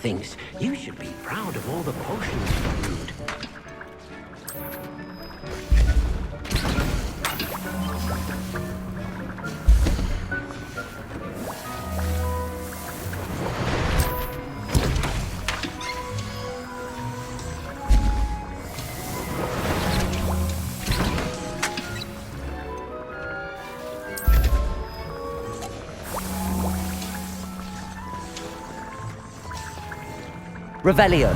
thinks you should be proud of all the potions you brewed. Revelio.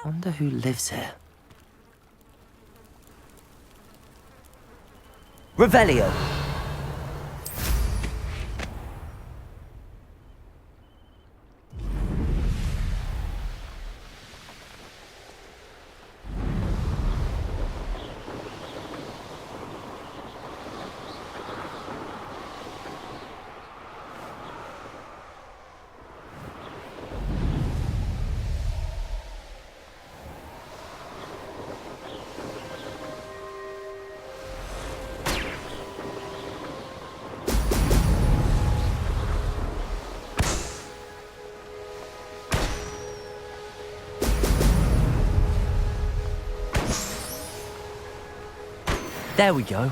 Wonder who lives here. Revelio. There we go.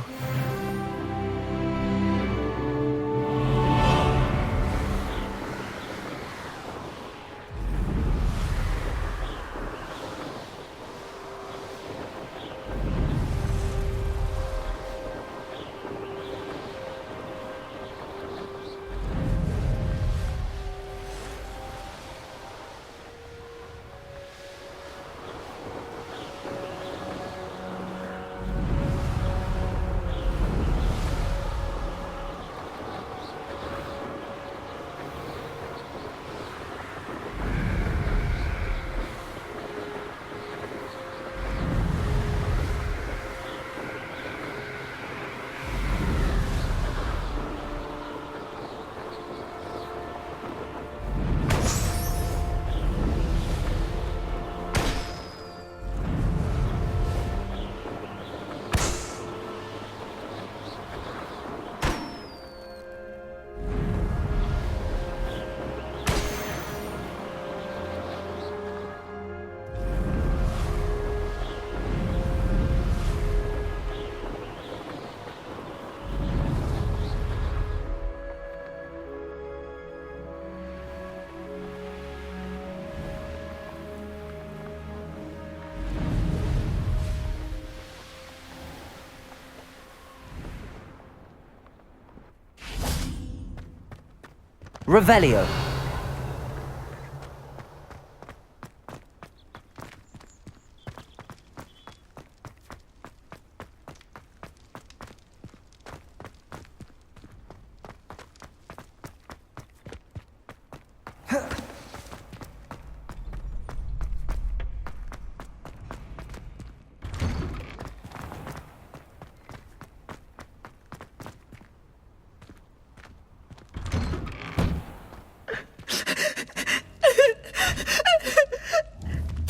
Revelio.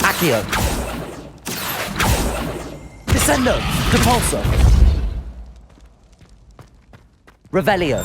Accio. Descendo. Compulso. Revelio.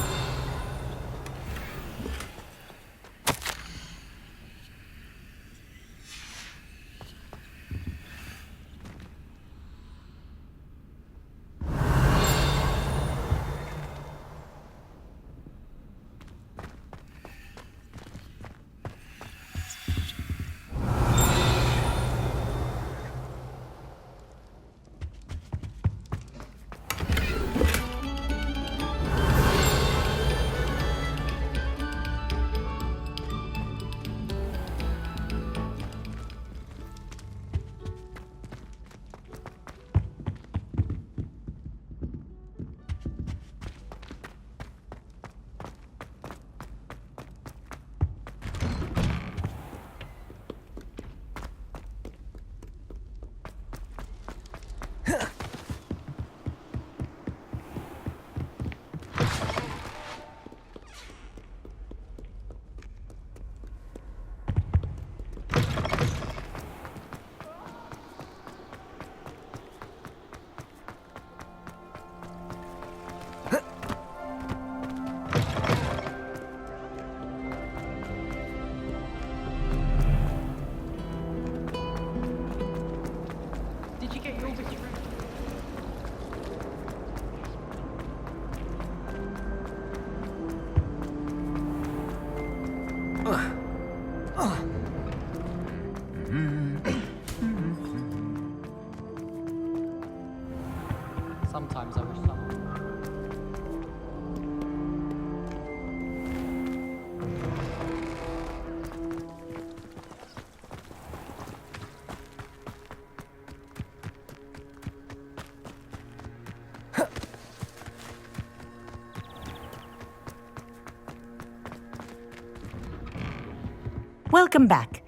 Sometimes I wish someone... Welcome back.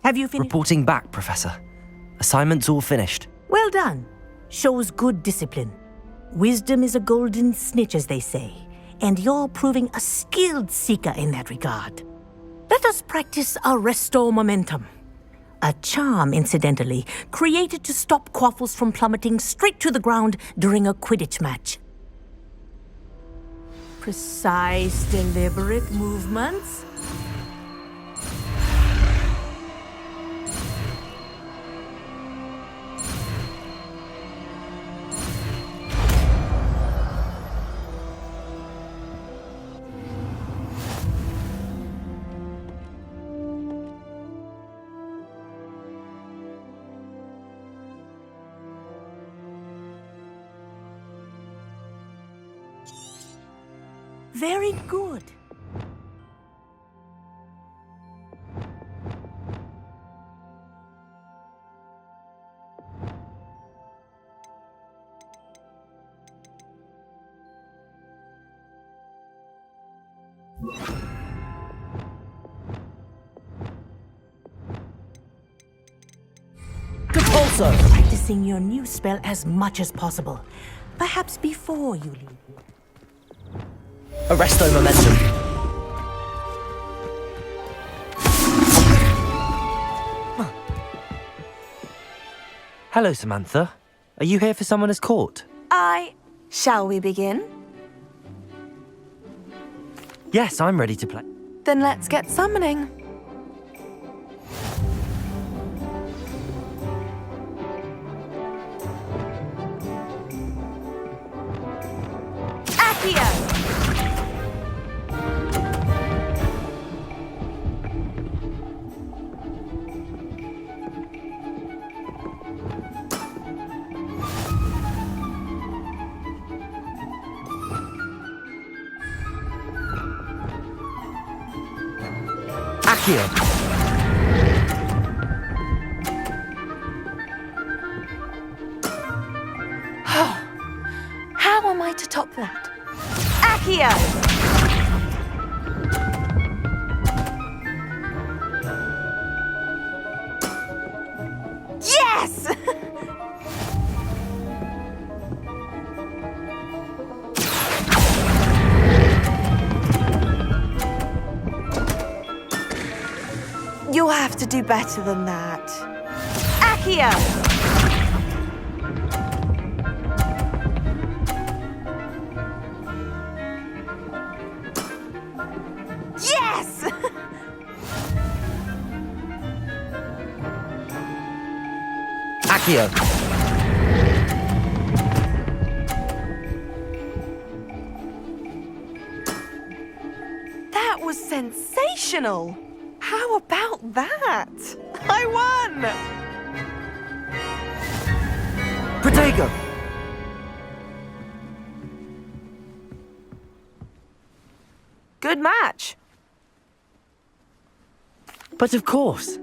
Have you finished? Reporting back, Professor. Assignment's all finished. Well done. Shows good discipline. Wisdom is a golden snitch, as they say, and you're proving a skilled seeker in that regard. Let us practice our restore momentum. A charm, incidentally, created to stop quaffles from plummeting straight to the ground during a Quidditch match. Precise, deliberate movements. Very good. Compulso! Practicing your new spell as much as possible. Perhaps before you leave. Arresto momentum. Hello, Samantha. Are you here for someone as caught? Shall we begin? Yes, I'm ready to play. Then let's get summoning. Accio! Accio! How am I to top that? Accio! Yes! You'll have to do better than that. Accio! Yes! Accio! That was sensational! How about that? I won! Protego! Good match. But of course.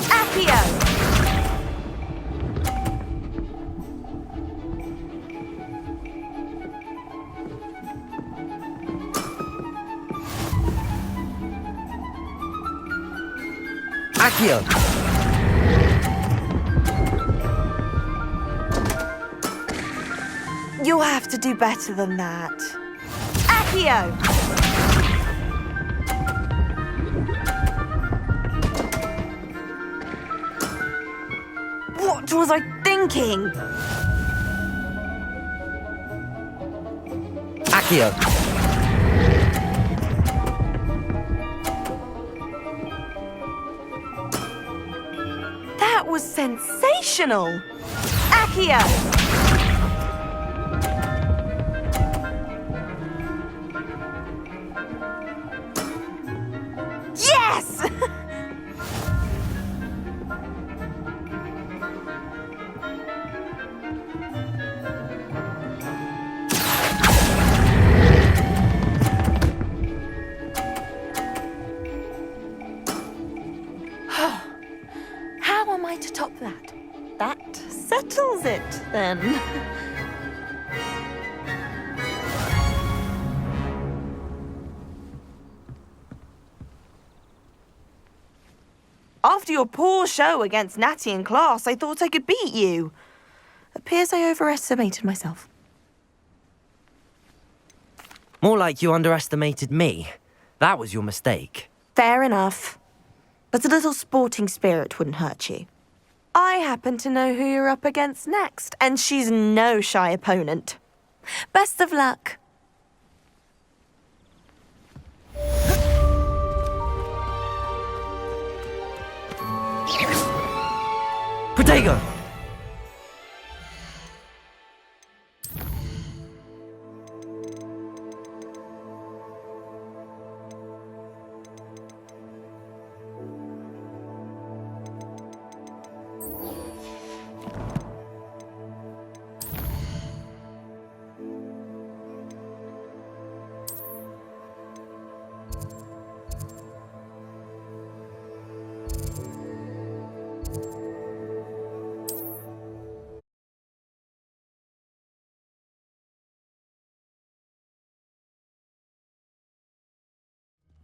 Accio! Accio! You'll have to do better than that. Accio! What was I thinking? Accio! That was sensational! Accio! Yes! How am I to top that? That settles it, then. After your poor show against Natty in class, I thought I could beat you. Appears I overestimated myself. More like you underestimated me. That was your mistake. Fair enough. But a little sporting spirit wouldn't hurt you. I happen to know who you're up against next, and she's no shy opponent. Best of luck. Protego!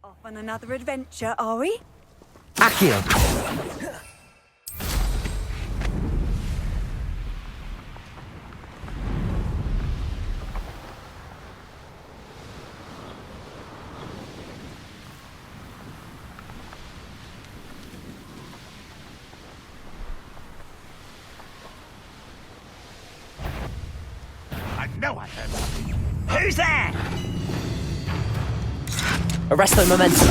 Off on another adventure, are we? Accio! I know I heard something. Who's there? Arresto momentum.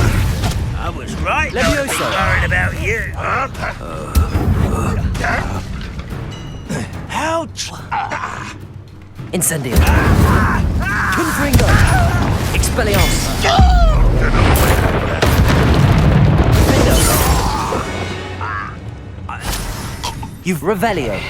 I was right. Levioso. Worried about you. Ouch! Incendio. Confringo. Expelliarmus. Defendo. You've Revelio.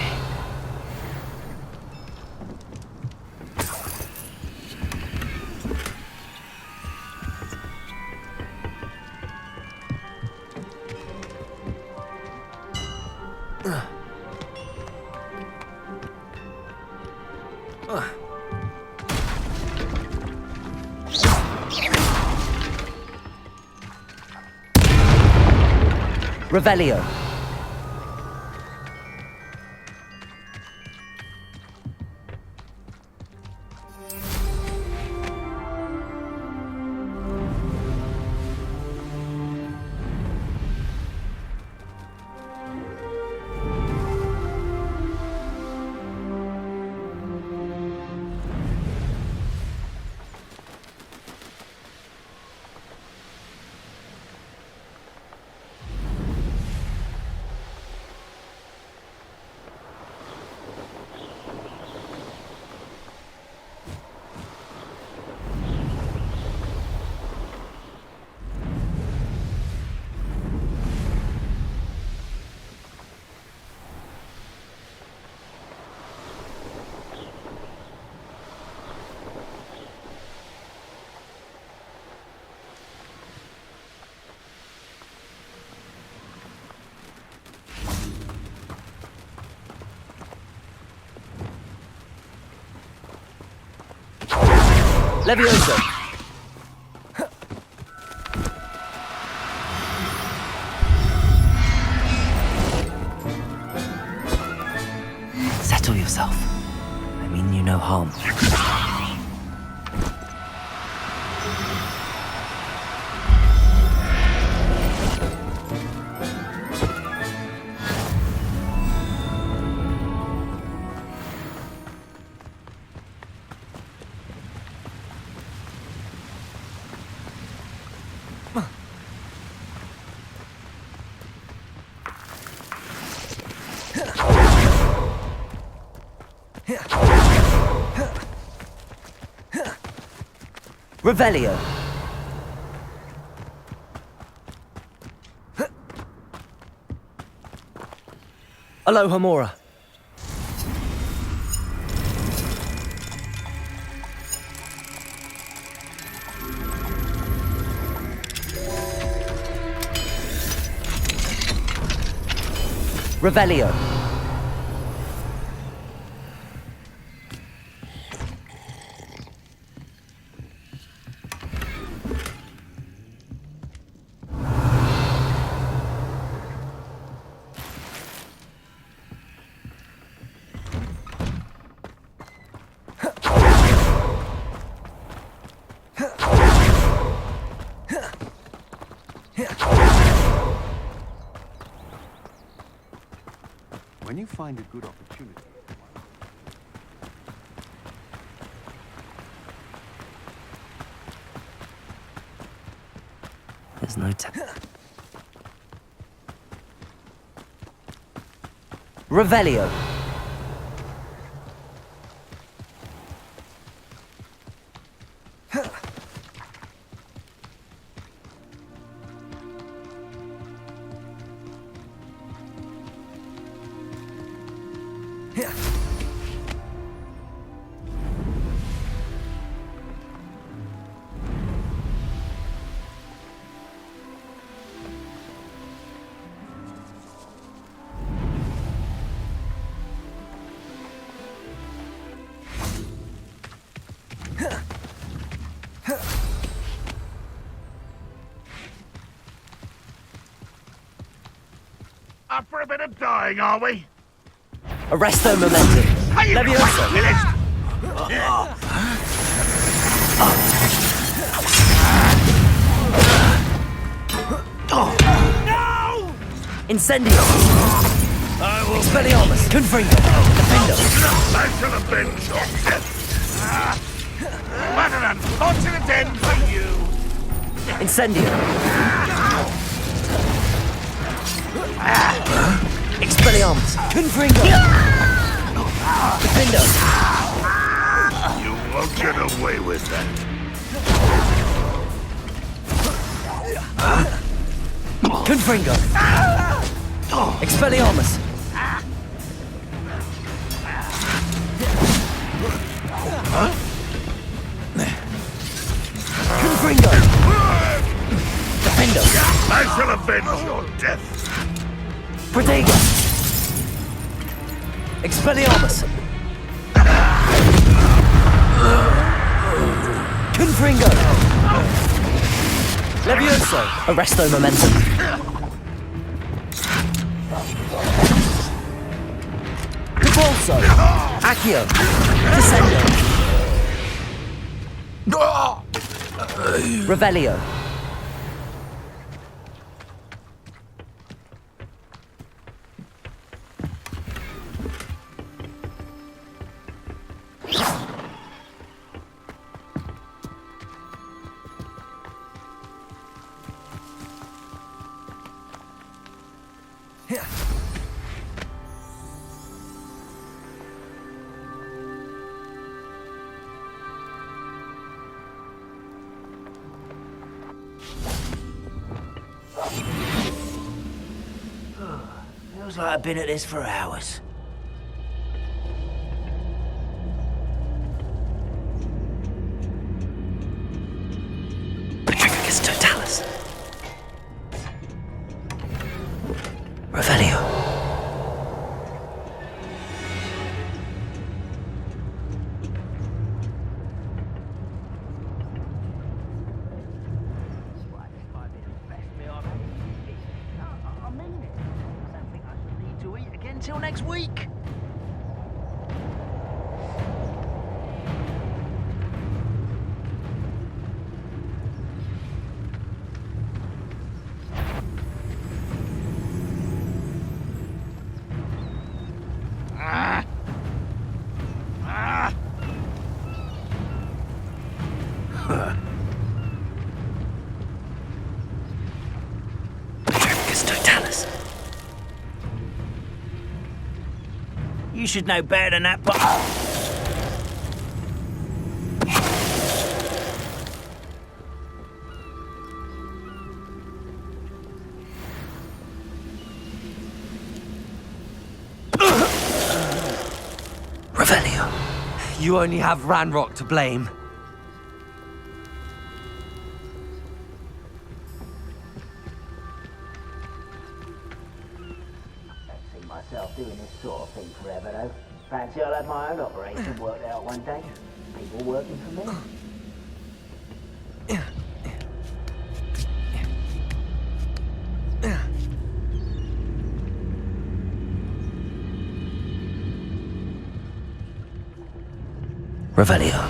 Revelio. Levioso. Settle yourself. I mean you no harm. Revelio. Alohomora. Revelio. When you find a good opportunity. There's no time. Revelio. Up for a bit of dying, are we? Arresto momentum. Are you quite Levioso. finished? No! Incendio. Expelliarmus. Confringo. Defendo. Back to the bench, what an unfortunate end for you! Incendio. Expelliarmus. Confringo. Defendo. You won't get away with that. Confringo. Expelliarmus. Confringo! Defendo! I shall avenge your death. Protego! Expelliarmus! Confringo! Levioso! Arresto Momentum! Convulso! Accio! Descendo! Revelio! Feels like I've been at this for hours. Patricus Totalis. Revelio. Until next week. Patricus Totalis. You should know better than that, but... Revelio. You only have Ranrock to blame. Myself doing this sort of thing forever, though. Fancy I'll have my own operation worked out one day. People working for me. Revelio.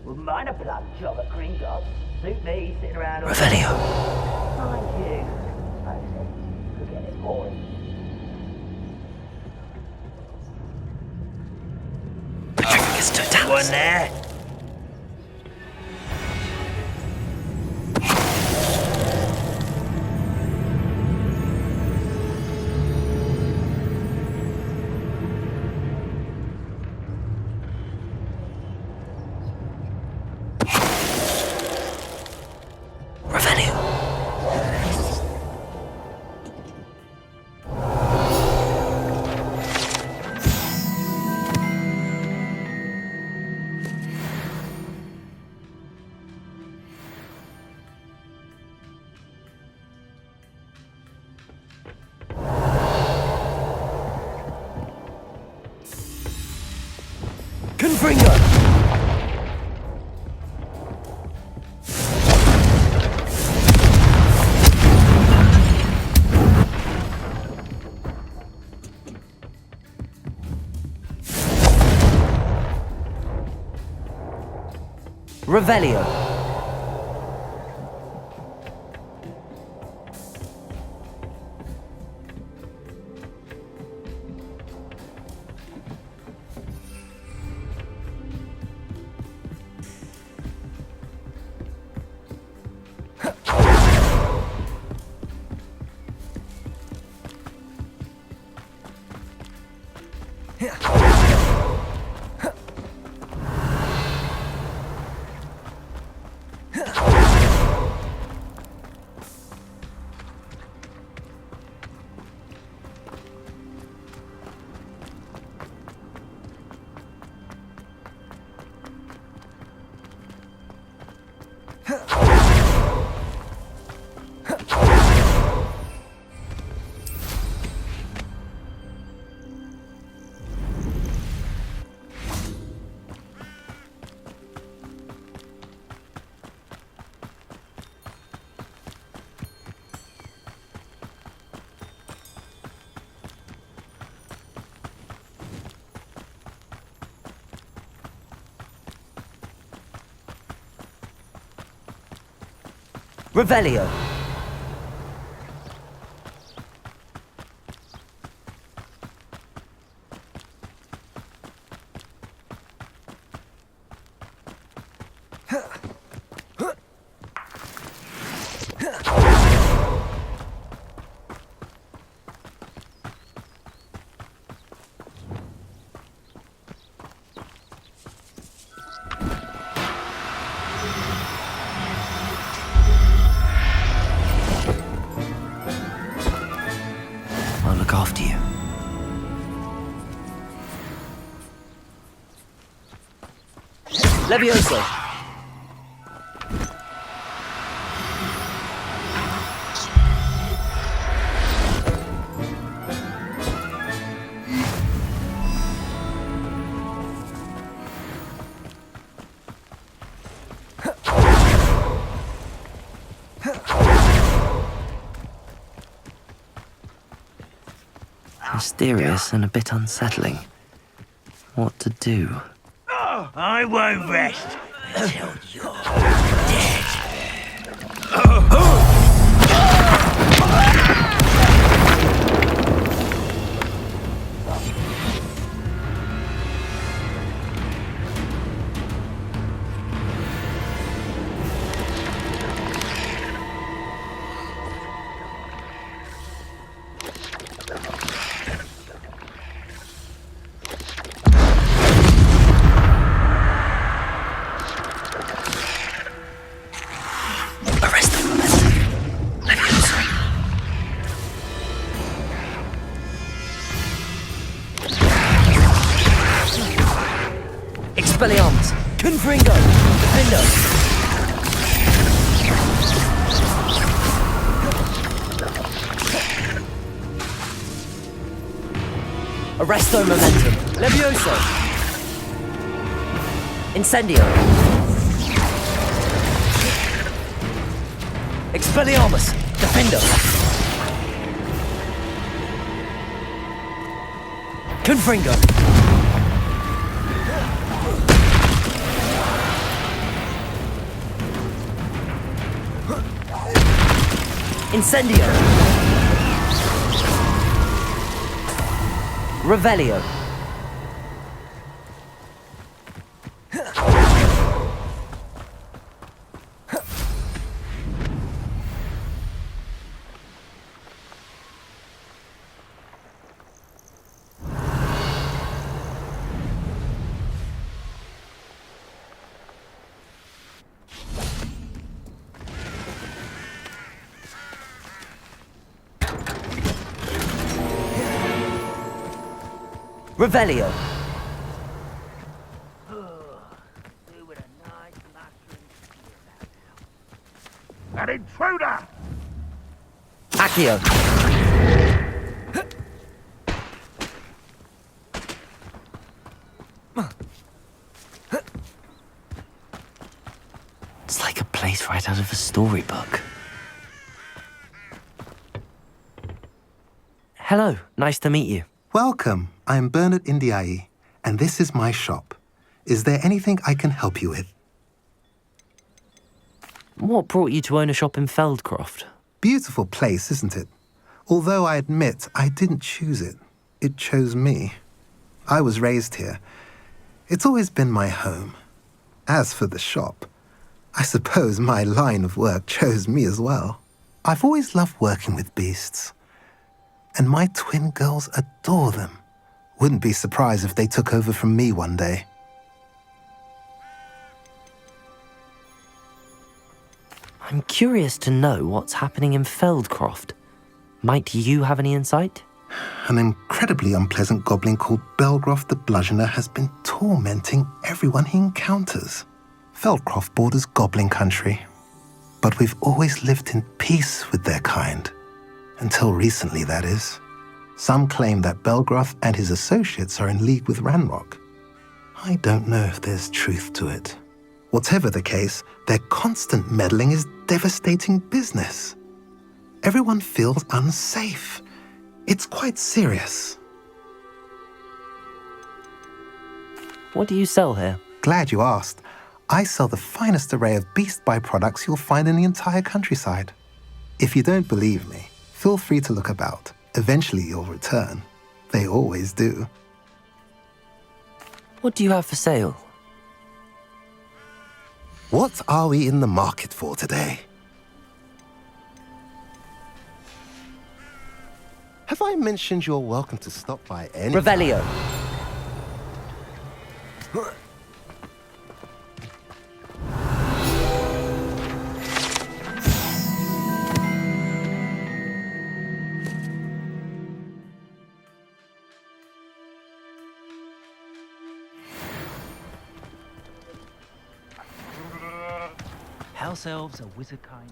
Wouldn't mind a plum job at Gringotts. Suit me sitting around all Revelio. Mind you. I said, forget it, boring. Patricus Totalis. One there. Confringo! Revelio. Revelio. I'll look after you. Levioso. Mysterious and a bit unsettling. What to do? I won't rest until you're dead. Expelliarmus! Confringo! Defendo! Arresto Momentum! Levioso! Incendio! Expelliarmus! Defendo! Confringo! Incendio! Revelio! Revelio! An intruder! Accio! It's like a place right out of a storybook. Hello, nice to meet you. Welcome. I'm Bernard Indiai, and this is my shop. Is there anything I can help you with? What brought you to own a shop in Feldcroft? Beautiful place, isn't it? Although I admit I didn't choose it. It chose me. I was raised here. It's always been my home. As for the shop, I suppose my line of work chose me as well. I've always loved working with beasts. And my twin girls adore them. Wouldn't be surprised if they took over from me one day. I'm curious to know what's happening in Feldcroft. Might you have any insight? An incredibly unpleasant goblin called Belgroth the Bludgeoner has been tormenting everyone he encounters. Feldcroft borders goblin country, but we've always lived in peace with their kind. Until recently, that is. Some claim that Belgroth and his associates are in league with Ranrock. I don't know if there's truth to it. Whatever the case, their constant meddling is devastating business. Everyone feels unsafe. It's quite serious. What do you sell here? Glad you asked. I sell the finest array of beast byproducts you'll find in the entire countryside. If you don't believe me, feel free to look about. Eventually you'll return. They always do. What do you have for sale? What are we in the market for today? Have I mentioned you're welcome to stop by any... Revelio. House elves are wizard kind.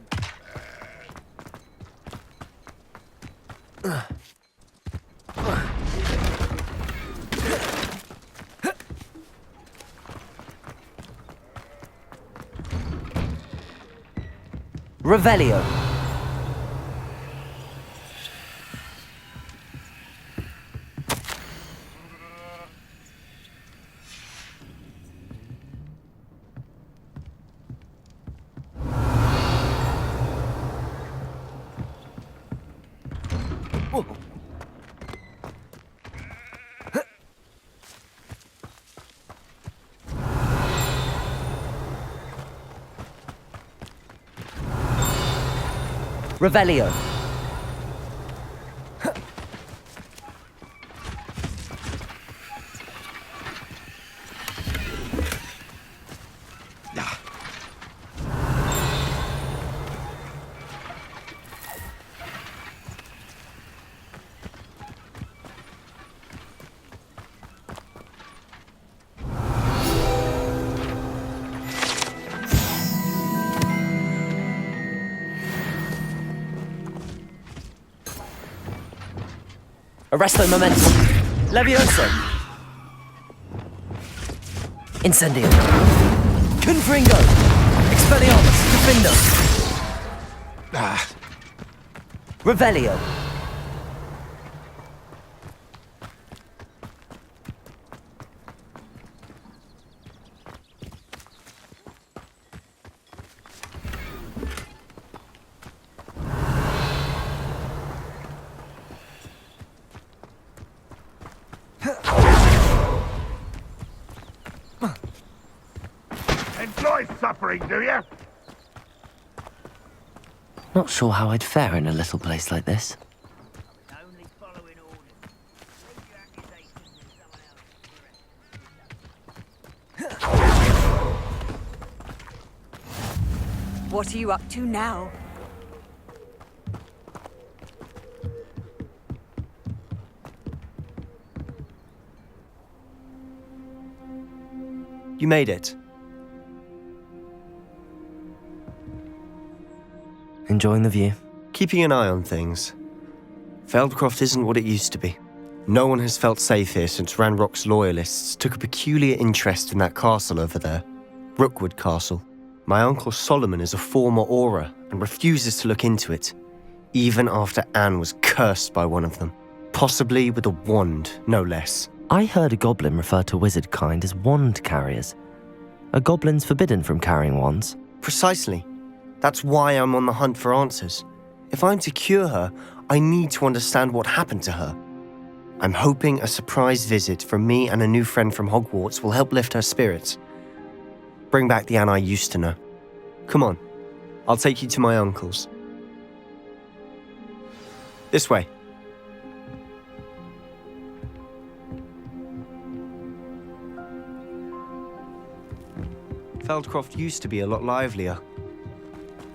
Revelio. Revelio. Arresto momentum. Levioso. Incendio. Confringo. Expelliarmus. Defindo. Revelio. Enjoy suffering, do you? Not sure how I'd fare in a little place like this. Only following orders. Leave your accusations in someone else's. What are you up to now? You made it. Enjoying the view. Keeping an eye on things. Feldcroft isn't what it used to be. No one has felt safe here since Ranrock's loyalists took a peculiar interest in that castle over there. Rookwood Castle. My uncle Solomon is a former Auror and refuses to look into it, even after Anne was cursed by one of them. Possibly with a wand, no less. I heard a goblin refer to wizard kind as wand carriers. Are goblins forbidden from carrying wands? Precisely. That's why I'm on the hunt for answers. If I'm to cure her, I need to understand what happened to her. I'm hoping a surprise visit from me and a new friend from Hogwarts will help lift her spirits. Bring back the Anne I used to know. Come on, I'll take you to my uncle's. This way. Feldcroft used to be a lot livelier.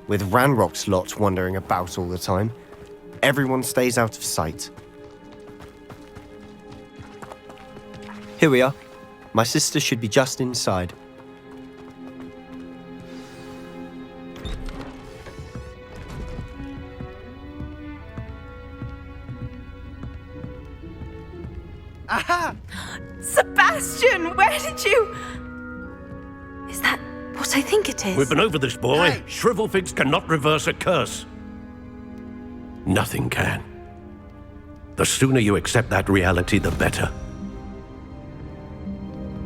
With Ranrock's lot wandering about all the time, everyone stays out of sight. Here we are. My sister should be just inside. Aha! Sebastian, where did you... Is that what I think it is? We've been over this, boy. Hey. Shrivelfigs cannot reverse a curse. Nothing can. The sooner you accept that reality, the better.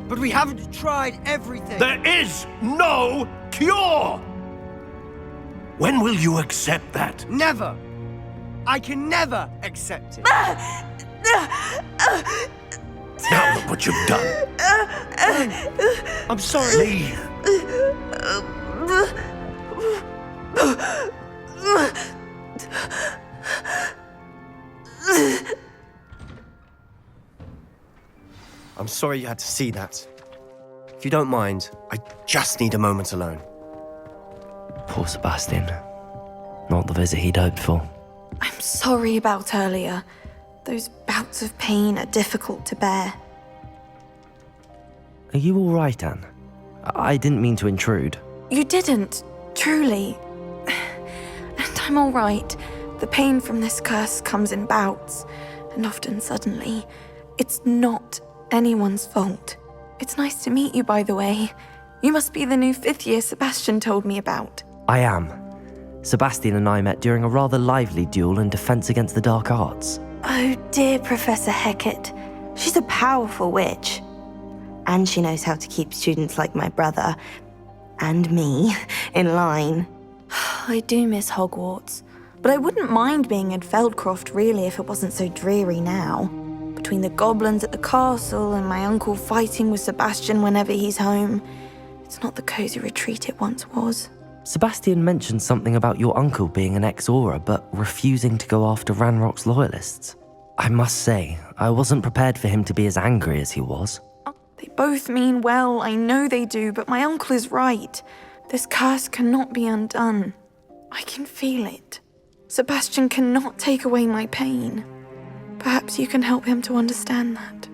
But we haven't tried everything. There is no cure! When will you accept that? Never! I can never accept it. Now look what you've done. I'm sorry. Leave. I'm sorry you had to see that. If you don't mind, I just need a moment alone. Poor Sebastian. Not the visit he'd hoped for. I'm sorry about earlier. Those bouts of pain are difficult to bear. Are you all right, Anne? I didn't mean to intrude. You didn't, truly. And I'm all right. The pain from this curse comes in bouts, and often suddenly. It's not anyone's fault. It's nice to meet you, by the way. You must be the new 5th year Sebastian told me about. I am. Sebastian and I met during a rather lively duel in defense against the dark arts. Oh, dear Professor Hecat. She's a powerful witch. And she knows how to keep students like my brother, and me, in line. I do miss Hogwarts, but I wouldn't mind being in Feldcroft, really, if it wasn't so dreary now. Between the goblins at the castle and my uncle fighting with Sebastian whenever he's home, it's not the cozy retreat it once was. Sebastian mentioned something about your uncle being an ex-Auror, but refusing to go after Ranrock's loyalists. I must say, I wasn't prepared for him to be as angry as he was. They both mean well, I know they do, but my uncle is right. This curse cannot be undone. I can feel it. Sebastian cannot take away my pain. Perhaps you can help him to understand that.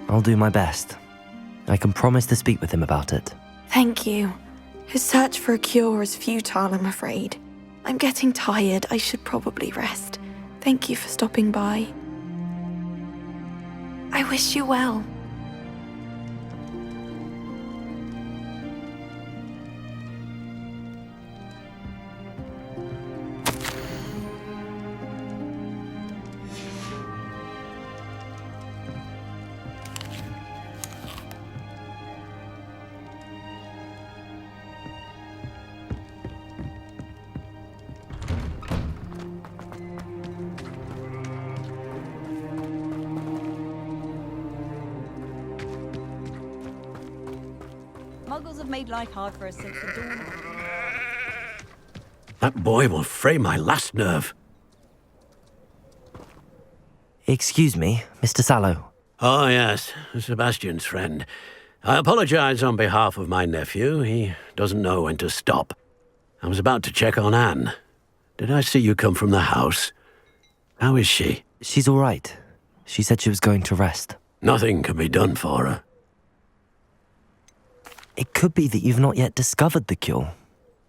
I'll do my best. I can promise to speak with him about it. Thank you. His search for a cure is futile, I'm afraid. I'm getting tired. I should probably rest. Thank you for stopping by. I wish you well. Muggles have made life hard for us since the dawn. That boy will fray my last nerve. Excuse me, Mr. Sallow. Oh, yes, Sebastian's friend. I apologize on behalf of my nephew. He doesn't know when to stop. I was about to check on Anne. Did I see you come from the house? How is she? She's all right. She said she was going to rest. Nothing can be done for her. It could be that you've not yet discovered the cure.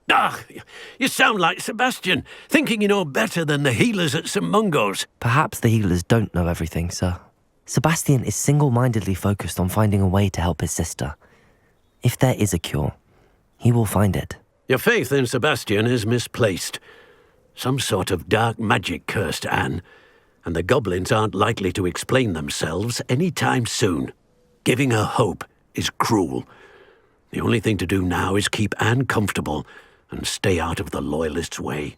Ah, you sound like Sebastian, thinking you know better than the healers at St. Mungo's. Perhaps the healers don't know everything, sir. Sebastian is single-mindedly focused on finding a way to help his sister. If there is a cure, he will find it. Your faith in Sebastian is misplaced. Some sort of dark magic cursed Anne, and the goblins aren't likely to explain themselves any time soon. Giving her hope is cruel. The only thing to do now is keep Anne comfortable and stay out of the Loyalists' way.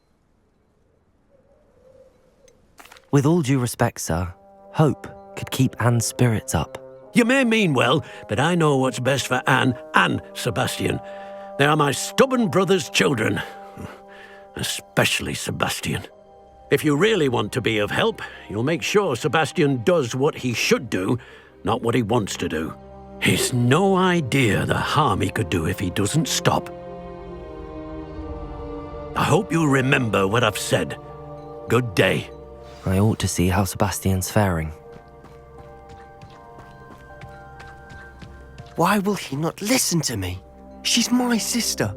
With all due respect, sir, hope could keep Anne's spirits up. You may mean well, but I know what's best for Anne and Sebastian. They are my stubborn brother's children. Especially Sebastian. If you really want to be of help, you'll make sure Sebastian does what he should do, not what he wants to do. He's no idea the harm he could do if he doesn't stop. I hope you'll remember what I've said. Good day. I ought to see how Sebastian's faring. Why will he not listen to me? She's my sister.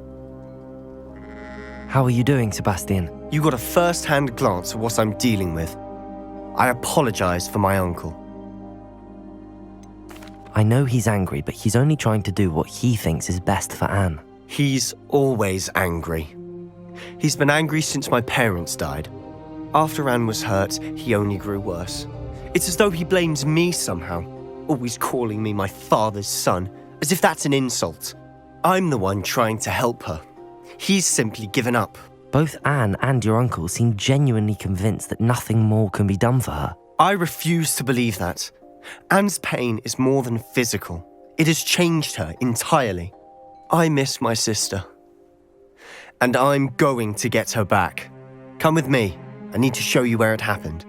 How are you doing, Sebastian? You got a first-hand glance at what I'm dealing with. I apologize for my uncle. I know he's angry, but he's only trying to do what he thinks is best for Anne. He's always angry. He's been angry since my parents died. After Anne was hurt, he only grew worse. It's as though he blames me somehow, always calling me my father's son, as if that's an insult. I'm the one trying to help her. He's simply given up. Both Anne and your uncle seem genuinely convinced that nothing more can be done for her. I refuse to believe that. Anne's pain is more than physical. It has changed her entirely. I miss my sister. And I'm going to get her back. Come with me. I need to show you where it happened.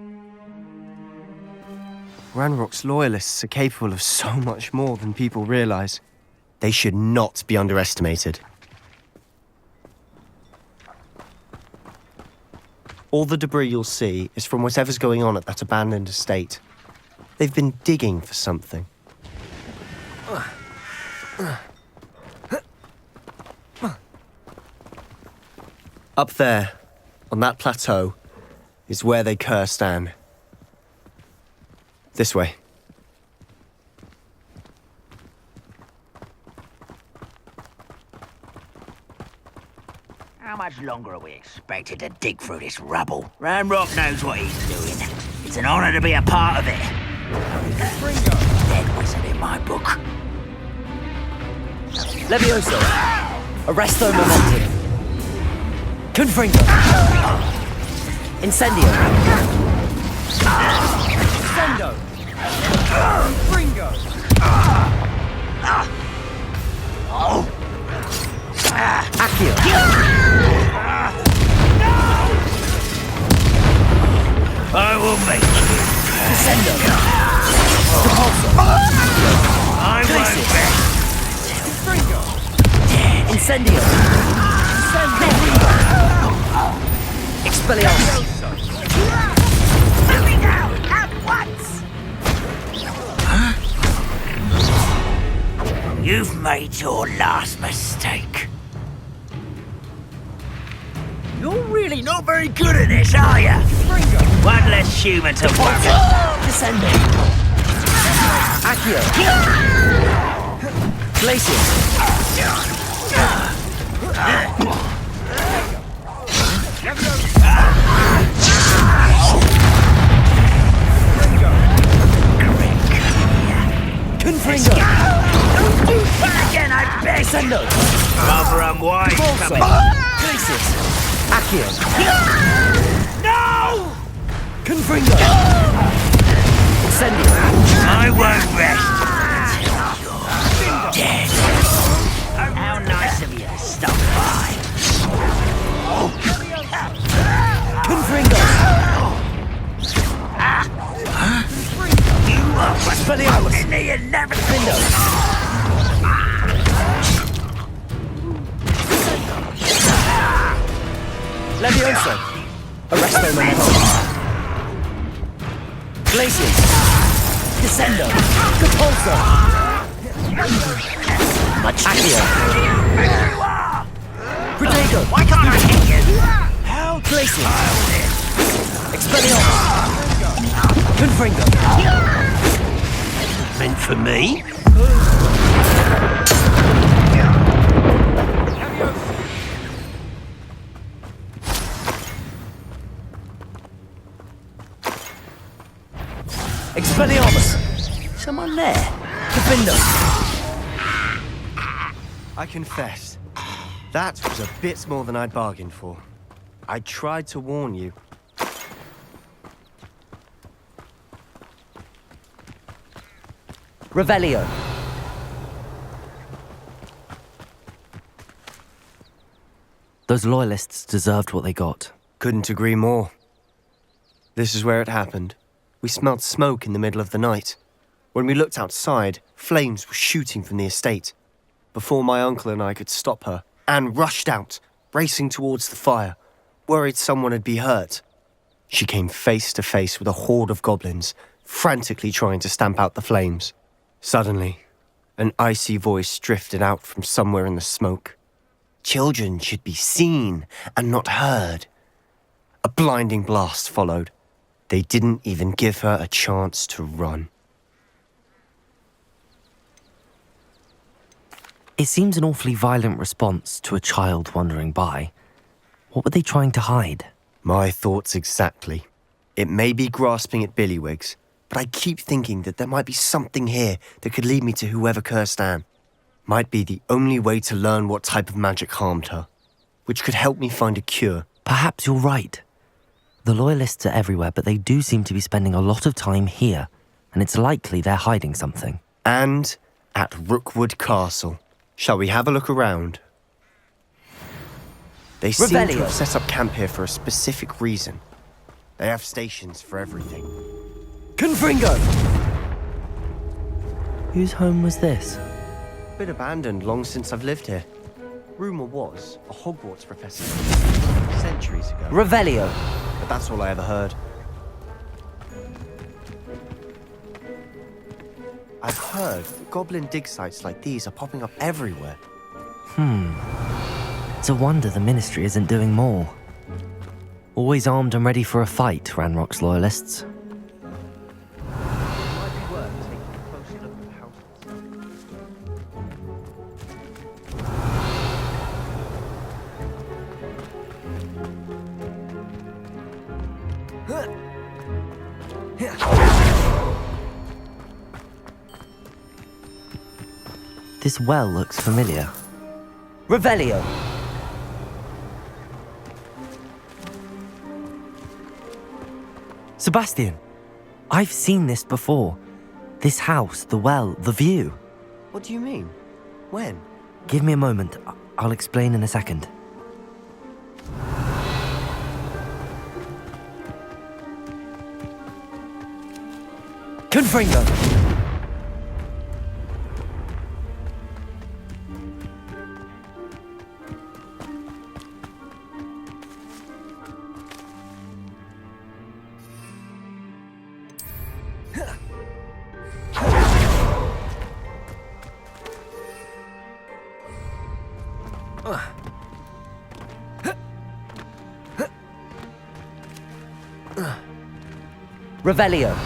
Ranrock's loyalists are capable of so much more than people realize. They should not be underestimated. All the debris you'll see is from whatever's going on at that abandoned estate. They've been digging for something. Up there, on that plateau, is where they cursed Anne. This way. How much longer are we expected to dig through this rubble? Ranrock knows what he's doing. It's an honor to be a part of it. Dead wasn't in my book. Levioso! Arresto momentum! Confringo! Incendio! Sendo! Confringo! Accio! I will make you. Descendo! Repulso! I won't rest. Confringo! Incendio! Expelliarmus! Moving out at once. You've made your last mistake. You're really not very good at this, are you? One less human to worry. Descendo! Accio! Glacius! Confringo! Don't do that again, I beg! Descendo! Rather unwise coming. Glacius! Accio! No! Confringo! Incendio! I won't rest until you're dead. How nice of you to stop by. Confringo! You are Expelliarmus! in the inevitable. Levioso! Arresto momentum! Glacius! Descendo! Repulso! Accio! Protego! Why can't I hit you? How? Glacius! Expelliarmus! Confringo! Meant for me? Expelliarmus! Someone there? Defindo! I confess, that was a bit more than I'd bargained for. I tried to warn you. Revelio! Those loyalists deserved what they got. Couldn't agree more. This is where it happened. We smelled smoke in the middle of the night. When we looked outside, flames were shooting from the estate. Before my uncle and I could stop her, Anne rushed out, racing towards the fire, worried someone had been hurt. She came face to face with a horde of goblins, frantically trying to stamp out the flames. Suddenly, an icy voice drifted out from somewhere in the smoke. Children should be seen and not heard. A blinding blast followed. They didn't even give her a chance to run. It seems an awfully violent response to a child wandering by. What were they trying to hide? My thoughts exactly. It may be grasping at billywhigs, but I keep thinking that there might be something here that could lead me to whoever cursed Anne. Might be the only way to learn what type of magic harmed her, which could help me find a cure. Perhaps you're right. The Loyalists are everywhere, but they do seem to be spending a lot of time here, and it's likely they're hiding something. And at Rookwood Castle. Shall we have a look around? They seem to have set up camp here for a specific reason. They have stations for everything. Confringo! Whose home was this? Been abandoned long since I've lived here. Rumour was a Hogwarts professor centuries ago. Revelio! But that's all I ever heard. I've heard that goblin dig sites like these are popping up everywhere. It's a wonder the Ministry isn't doing more. Always armed and ready for a fight, Ranrock's Loyalists. It might be worth taking a closer look at the house This well looks familiar. Revelio! Sebastian, I've seen this before. This house, the well, the view. What do you mean? When? Give me a moment. I'll explain in a second. Confringo! Revelio.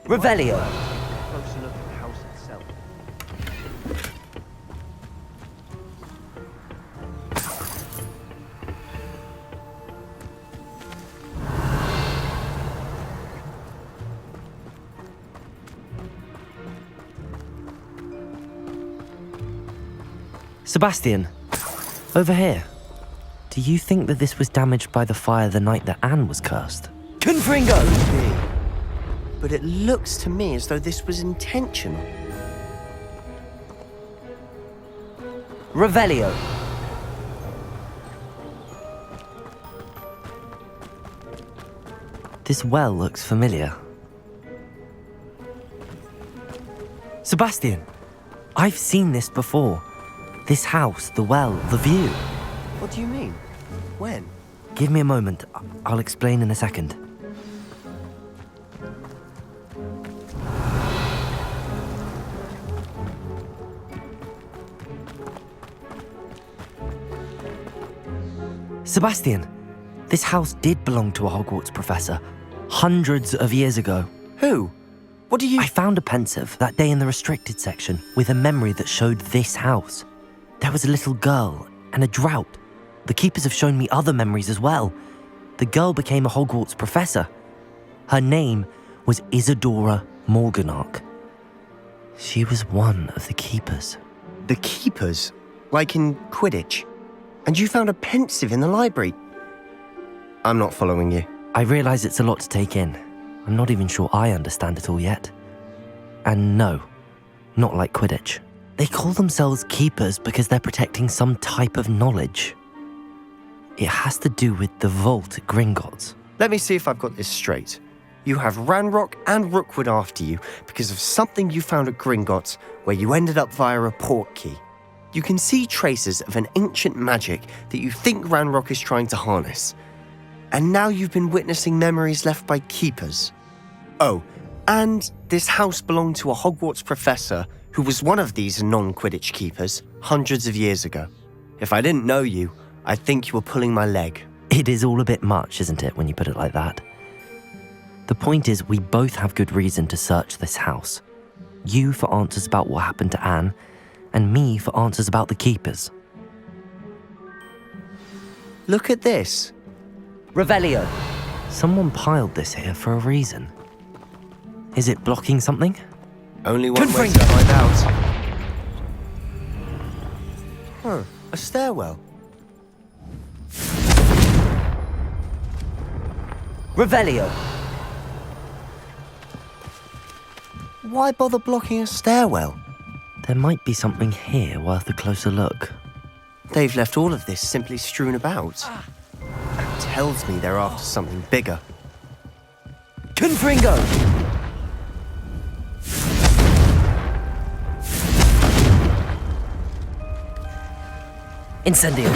Revelio. Closer look at the house itself. Sebastian, over here. Do you think that this was damaged by the fire the night that Anne was cursed? Confringo! But it looks to me as though this was intentional. Revelio. This well looks familiar. Sebastian, I've seen this before. This house, the well, the view. What do you mean? When? Give me a moment. I'll explain in a second. Sebastian, this house did belong to a Hogwarts professor, hundreds of years ago. Who? What do you... I found a pensive that day in the restricted section with a memory that showed this house. There was a little girl and a drought. The keepers have shown me other memories as well. The girl became a Hogwarts professor. Her name was Isadora Morganach. She was one of the keepers. The keepers? Like in Quidditch? And you found a pensive in the library? I'm not following you. I realize it's a lot to take in. I'm not even sure I understand it all yet. And no, not like Quidditch. They call themselves keepers because they're protecting some type of knowledge. It has to do with the vault at Gringotts. Let me see if I've got this straight. You have Ranrock and Rookwood after you because of something you found at Gringotts where you ended up via a port key. You can see traces of an ancient magic that you think Ranrock is trying to harness. And now you've been witnessing memories left by keepers. Oh, and this house belonged to a Hogwarts professor who was one of these non-Quidditch keepers hundreds of years ago. If I didn't know you, I'd think you were pulling my leg. It is all a bit much, isn't it, when you put it like that? The point is, we both have good reason to search this house. You for answers about what happened to Anne, and me for answers about the keepers. Look at this. Revelio. Someone piled this here for a reason. Is it blocking something? Only one way to find out. Huh, a stairwell. Revelio. Why bother blocking a stairwell? There might be something here worth a closer look. They've left all of this simply strewn about. That tells me they're after something bigger. Confringo! Incendio.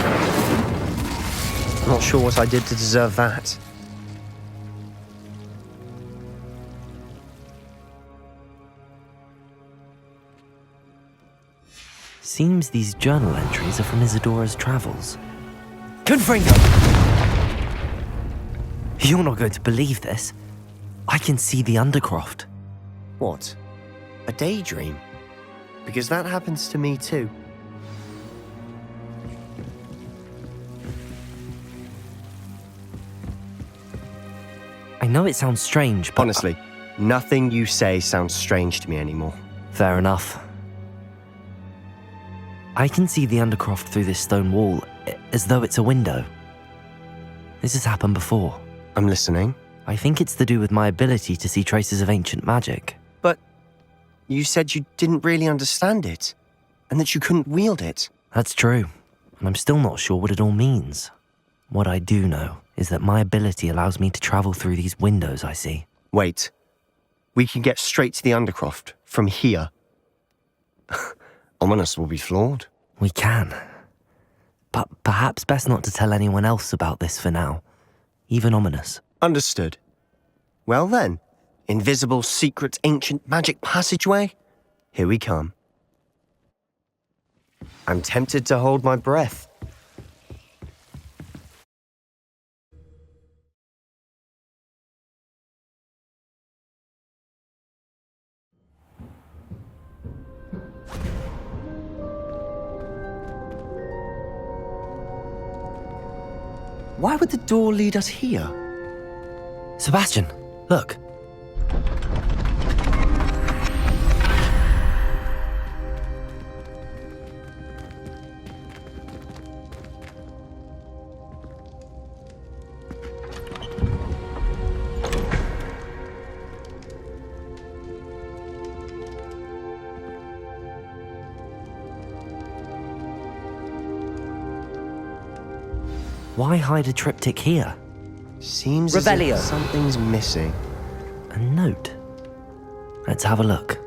Not sure what I did to deserve that. Seems these journal entries are from Isadora's travels. Confringo! You're not going to believe this. I can see the Undercroft. What? A daydream? Because that happens to me too. I know it sounds strange, but... Honestly, nothing you say sounds strange to me anymore. Fair enough. I can see the Undercroft through this stone wall, as though it's a window. This has happened before. I'm listening. I think it's to do with my ability to see traces of ancient magic. But you said you didn't really understand it, and that you couldn't wield it. That's true, and I'm still not sure what it all means. What I do know is that my ability allows me to travel through these windows I see. Wait. We can get straight to the Undercroft from here. Ominous will be flawed. We can. But perhaps best not to tell anyone else about this for now. Even Ominous. Understood. Well then, invisible, secret, ancient magic passageway? Here we come. I'm tempted to hold my breath. Why would the door lead us here? Sebastian, look. Why hide a triptych here? Seems as if something's missing. A note. Let's have a look.